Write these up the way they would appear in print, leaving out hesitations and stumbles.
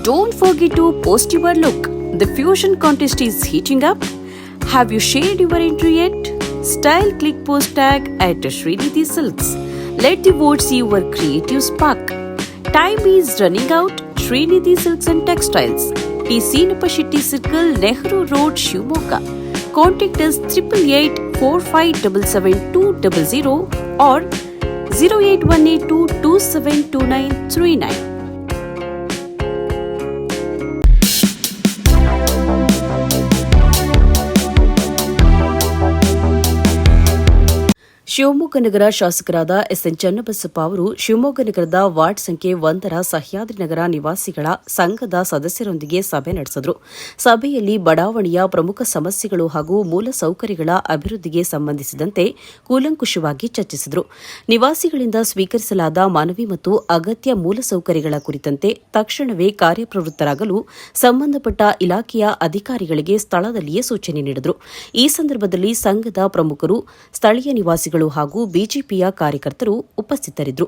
Don't forget to post your look. The fusion contest is heating up. Have you shared your entry yet? Style click post tag at Srinidhi Silks. Let the votes see your creative spark. Time is running out. Srinidhi Silks and Textiles. T. Seenapashetty Circle, Nehru Road, Shivamogga. Contact us 888 4577 or 08182 272939. Shivamogga ನಗರ ಶಾಸಕರಾದ SN Channabasappa ಅವರು ಶಿವಮೊಗ್ಗ ನಗರದ ward ಸಂಖ್ಯೆ 1ರ ಸಹ್ಯಾದ್ರಿ ನಗರ ನಿವಾಸಿಗಳ ಸಂಘದ ಸದಸ್ಯರೊಂದಿಗೆ ಸಭೆ ನಡೆಸಿದರು. ಸಭೆಯಲ್ಲಿ ಬಡಾವಣೆಯ ಪ್ರಮುಖ ಸಮಸ್ಯೆಗಳು ಹಾಗೂ ಮೂಲಸೌಕರ್ಯಗಳ ಅಭಿವೃದ್ಧಿಗೆ ಸಂಬಂಧಿಸಿದಂತೆ ಕೂಲಂಕುಷವಾಗಿ ಚರ್ಚಿಸಿದರು. ನಿವಾಸಿಗಳಿಂದ ಸ್ವೀಕರಿಸಲಾದ ಮನವಿ ಮತ್ತು ಅಗತ್ಯ ಮೂಲಸೌಕರ್ಯಗಳ ಕುರಿತಂತೆ ತಕ್ಷಣವೇ ಕಾರ್ಯಪ್ರವೃತ್ತರಾಗಲು ಸಂಬಂಧಪಟ್ಟ ಇಲಾಖೆಯ ಅಧಿಕಾರಿಗಳಿಗೆ ಸ್ಥಳದಲ್ಲಿಯೇ ಸೂಚನೆ ನೀಡಿದರು. ಈ ಸಂದರ್ಭದಲ್ಲಿ ಸಂಘದ ಪ್ರಮುಖರು, ಸ್ಥಳೀಯ ನಿವಾಸಿಗಳು ಹಾಗೂ ಬಿಜೆಪಿಯ ಕಾರ್ಯಕರ್ತರು ಉಪಸ್ಥಿತರಿದ್ದರು.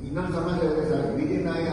ಇನ್ನೊಂದು ಸಮಸ್ಯೆ ಇದೆ ಸರ್, ಬೀದಿ ನಾಯಿ